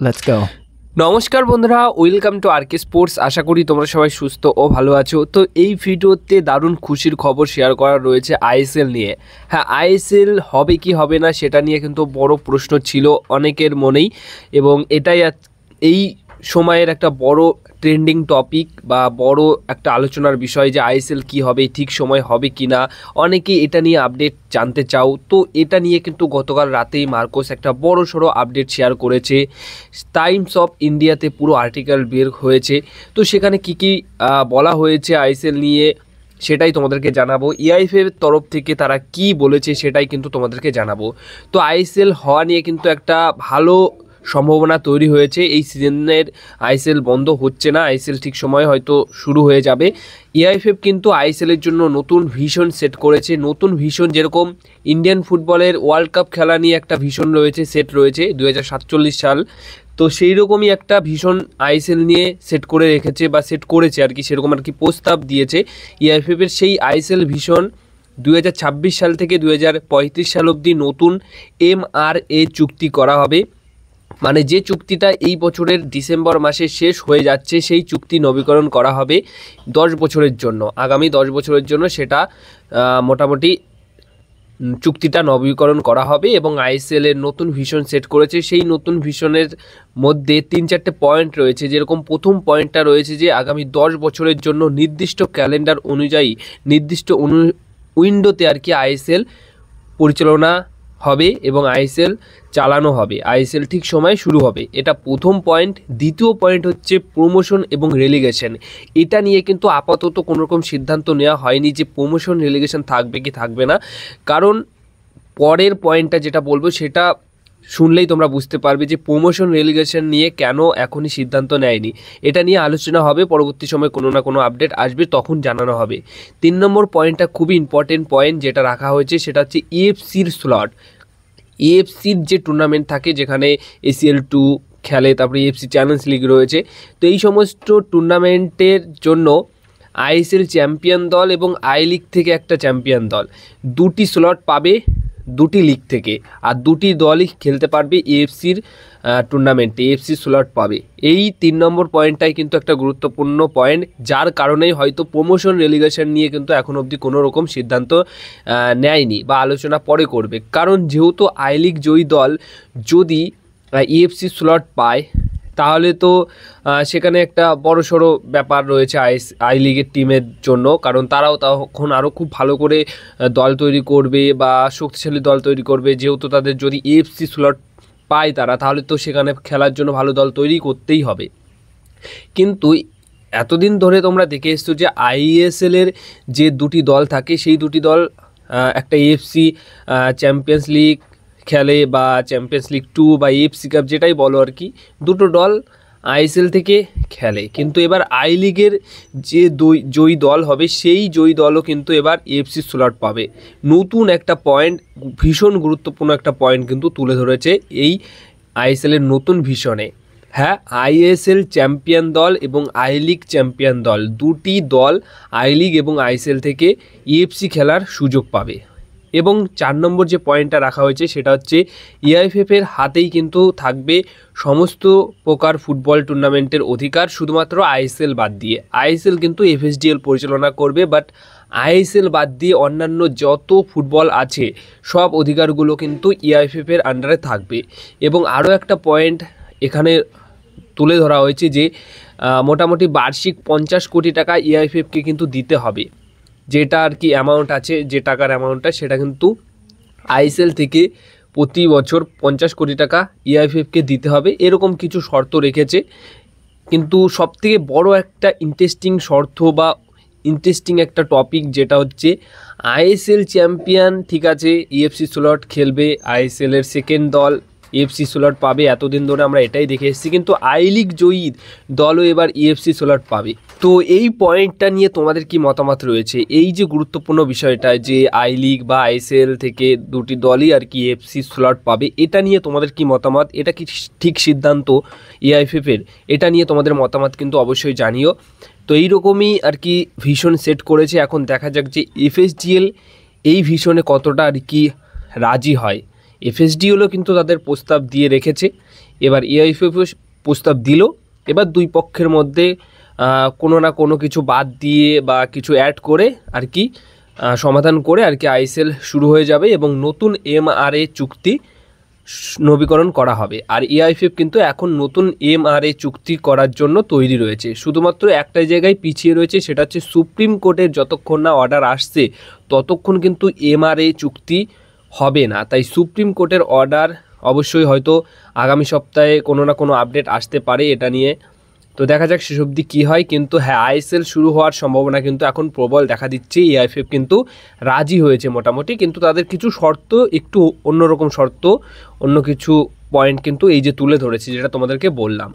Let's go. নমস্কার বন্ধুরা, welcome to আরকে sports. আশা করি তোমরা সবাই সুস্থ ও ভালো আছো। তো এই ভিডিওতে দারুণ খুশির খবর শেয়ার করা রয়েছে আইএসএল নিয়ে। হ্যাঁ, আইএসএল হবে কি হবে না সেটা নিয়ে কিন্তু বড় প্রশ্ন ছিল অনেকের মনেই, এবং এটাই এই সময়ের একটা বড় ট্রেন্ডিং টপিক বা বড় একটা আলোচনার বিষয় যে আইএসএল কি হবে, ঠিক সময় হবে কি না। অনেকেই এটা নিয়ে আপডেট জানতে চাও। তো এটা নিয়ে কিন্তু গতকাল রাতেই মার্কোস একটা বড় সড়ো আপডেট শেয়ার করেছে। টাইমস অফ ইন্ডিয়াতে পুরো আর্টিকেল বের হয়েছে। তো সেখানে কি কি বলা হয়েছে আইএসএল নিয়ে সেটাই তোমাদেরকে জানাবো। এআইএফএর তরফ থেকে তারা কি বলেছে সেটাই কিন্তু তোমাদেরকে জানাবো। তো আইএসএল হওয়া নিয়ে কিন্তু একটা ভালো সম্ভাবনা তৈরি হয়েছে। এই সিজনের আইএসএল বন্ধ হচ্ছে না, আইএসএল ঠিক সময়ে হয়তো শুরু হয়ে যাবে। এআইএফএফ কিন্তু আইএসএলের জন্য নতুন ভিশন সেট করেছে। নতুন ভিশন যেরকম ইন্ডিয়ান ফুটবলের ওয়ার্ল্ড কাপ খেলা নিয়ে একটা ভিশন রয়েছে, সেট রয়েছে 2047 সাল। তো সেই রকমই একটা ভীষণ আইএসএল নিয়ে সেট করে রেখেছে বা সেট করেছে আর কি, সেরকম আর কি প্রস্তাব দিয়েছে এআইএফএফের। সেই আইএসএল ভিশন 2026 সাল থেকে 2035 সাল অবধি নতুন এমআরএ চুক্তি করা হবে। মানে যে চুক্তিটা এই বছরের ডিসেম্বর মাসে শেষ হয়ে যাচ্ছে, সেই চুক্তি নবীকরণ করা হবে 10 বছরের জন্য। আগামী 10 বছরের জন্য সেটা মোটামুটি চুক্তিটা নবীকরণ করা হবে। এবং আইএসএল এর নতুন ভিশন সেট করেছে। সেই নতুন ভিশনের মধ্যে 3-4টে পয়েন্ট রয়েছে। যেরকম প্রথম পয়েন্টটা রয়েছে যে আগামী 10 বছরের জন্য নির্দিষ্ট ক্যালেন্ডার অনুযায়ী নির্দিষ্ট উইন্ডোতে আর কি আইএসএল পরিচালনা হবে এবং আইএসএল চালানো হবে, আইএসএল ঠিক সময় শুরু হবে। এটা প্রথম পয়েন্ট। দ্বিতীয় পয়েন্ট হচ্ছে প্রমোশন এবং রেলিগেশন। এটা নিয়ে কিন্তু আপাতত কোনো রকম সিদ্ধান্ত নেওয়া হয়নি যে প্রমোশন রেলিগেশন থাকবে কি থাকবে না। কারণ পরের পয়েন্টটা যেটা বলবো সেটা শুনলেই তোমরা বুঝতে পারবে যে প্রমোশন রেলিগেশন নিয়ে কেন এখনই সিদ্ধান্ত নেয়নি। এটা নিয়ে আলোচনা হবে, পরবর্তী সময় কোনো না কোনো আপডেট আসবে, তখন জানানো হবে। 3 নম্বর পয়েন্টটা খুবই ইম্পর্টেন্ট পয়েন্ট যেটা রাখা হয়েছে, সেটা হচ্ছে এএফসির স্লট। এএফসির যে টুর্নামেন্ট থাকে যেখানে ACL2 খেলে, তারপরে এএফসি চ্যাম্পিয়ন্স লিগ রয়েছে। তো এই সমস্ত টুর্নামেন্টের জন্য আইএসএল চ্যাম্পিয়ন দল এবং আই লিগ থেকে একটা চ্যাম্পিয়ন দল দুটি স্লট পাবে দুটি লিগ থেকে, আর দুটি দলই খেলতে পারবে এএফসির টুর্নামেন্টে, এএফসি স্লট পাবে। এই 3 নম্বর পয়েন্টটাই কিন্তু একটা গুরুত্বপূর্ণ পয়েন্ট, যার কারণেই হয়তো প্রমোশন রেলিগেশন নিয়ে কিন্তু এখন অবধি কোনো রকম সিদ্ধান্ত নেয়নি বা আলোচনা পরে করবে। কারণ যেহেতু আই লিগ জয়ী দল যদি এএফসি স্লট পায় তাহলে তো সেখানে একটা বড়সড় ব্যাপার রয়েছে আই লিগের টিমের জন্য। কারণ তারাও তখন আরও খুব ভালো করে দল তৈরি করবে বা শক্তিশালী দল তৈরি করবে। যেহেতু তাদের যদি এএফসি স্লট পায় তারা, তাহলে তো সেখানে খেলার জন্য ভালো দল তৈরি করতেই হবে। কিন্তু এতদিন ধরে তোমরা দেখে এসছো যে আইএসএলের যে দুটি দল থাকে সেই দুটি দল একটা এএফসি চ্যাম্পিয়ন্স লিগ খেলে বা চ্যাম্পিয়ন্স লিগ 2 বা এএফসি কাপ যেটাই বলো আর কি, দুটো দল আইএসএল থেকে খেলে। কিন্তু এবার আই লিগের যে জয়ী দল হবে সেই জয়ী দলও কিন্তু এবার এএফসি স্লট পাবে। নতুন একটা পয়েন্ট, ভীষণ গুরুত্বপূর্ণ একটা পয়েন্ট কিন্তু তুলে ধরেছে এই আইএসএলের নতুন ভিশনে। হ্যাঁ, আইএসএল চ্যাম্পিয়ন দল এবং আই লিগ চ্যাম্পিয়ন দল দুটি দল আই লিগ এবং আইএসএল থেকে ইএফসি খেলার সুযোগ পাবে। এবং 4 নম্বর যে পয়েন্টটা রাখা হয়েছে সেটা হচ্ছে এআইএফএফের হাতেই কিন্তু থাকবে সমস্ত প্রকার ফুটবল টুর্নামেন্টের অধিকার, শুধুমাত্র আইএসএল বাদ দিয়ে। আইএসএল কিন্তু এফএসডিএল পরিচালনা করবে, বাট আইএসএল বাদ দিয়ে অন্যান্য যত ফুটবল আছে সব অধিকারগুলো কিন্তু এআইএফএফের আন্ডারে থাকবে। এবং আরও একটা পয়েন্ট এখানে তুলে ধরা হয়েছে যে মোটামুটি বার্ষিক 50 কোটি টাকা এআইএফএফকে কিন্তু দিতে হবে। যেটা আর কি অ্যামাউন্ট আছে, যে টাকার অ্যামাউন্টটা সেটা কিন্তু আইএসএল থেকে প্রতি বছর 50 কোটি টাকা এআইএফএফকে দিতে হবে, এরকম কিছু শর্ত রেখেছে। কিন্তু সবথেকে বড় একটা ইন্টারেস্টিং শর্ত বা ইন্টারেস্টিং একটা টপিক যেটা হচ্ছে আইএসএল চ্যাম্পিয়ন ঠিক আছে ইএফসি স্লট খেলবে, আইএসএলের সেকেন্ড দল এএফসি স্লট পাবে, এতদিন ধরে আমরা এটাই দেখে এসেছি। কিন্তু আই লিগ জয়ী দলও এবার ইএফসি স্লট পাবে। তো এই পয়েন্টটা নিয়ে তোমাদের কি মতামত রয়েছে? এই যে গুরুত্বপূর্ণ বিষয়টা যে আই লিগ বা আইএসএল থেকে দুটি দলই আর কি এএফসি স্লট পাবে, এটা নিয়ে তোমাদের কি মতামত? এটা কি ঠিক সিদ্ধান্ত এআইএফএফের? এটা নিয়ে তোমাদের মতামত কিন্তু অবশ্যই জানিও। তো এইরকমই আর কি ভিশন সেট করেছে। এখন দেখা যাক যে এফএসডিএল এই ভিশনে কতটা আর কি রাজি হয়। এফএসডিএলও কিন্তু তাদের প্রস্তাব দিয়ে রেখেছে, এবার এআইএফএফও প্রস্তাব দিল। এবার দুই পক্ষের মধ্যে কোনো না কোনো কিছু বাদ দিয়ে বা কিছু অ্যাড করে আর কি সমাধান করে আর কি আইএসএল শুরু হয়ে যাবে এবং নতুন এমআরএ চুক্তি নবীকরণ করা হবে। আর এআইএফএফ কিন্তু এখন নতুন এমআরএ চুক্তি করার জন্য তৈরি রয়েছে, শুধুমাত্র একটাই জায়গায় পিছিয়ে রয়েছে, সেটা হচ্ছে সুপ্রিম কোর্টের যতক্ষণ না অর্ডার আসছে ততক্ষণ কিন্তু এমআরএ চুক্তি হবে না। তাই সুপ্রিম কোর্টের অর্ডার অবশ্যই হয়তো আগামী সপ্তাহে কোনো না কোনো আপডেট আসতে পারে এটা নিয়ে। তো দেখা যাক শেষ অবধি কী হয়। কিন্তু হ্যাঁ, আইএসএল শুরু হওয়ার সম্ভাবনা কিন্তু এখন প্রবল দেখা দিচ্ছে। এআইএফএফ কিন্তু রাজি হয়েছে মোটামুটি, কিন্তু তাদের কিছু শর্ত, একটু অন্যরকম শর্ত, অন্য কিছু পয়েন্ট কিন্তু এই যে তুলে ধরেছি যেটা তোমাদেরকে বললাম।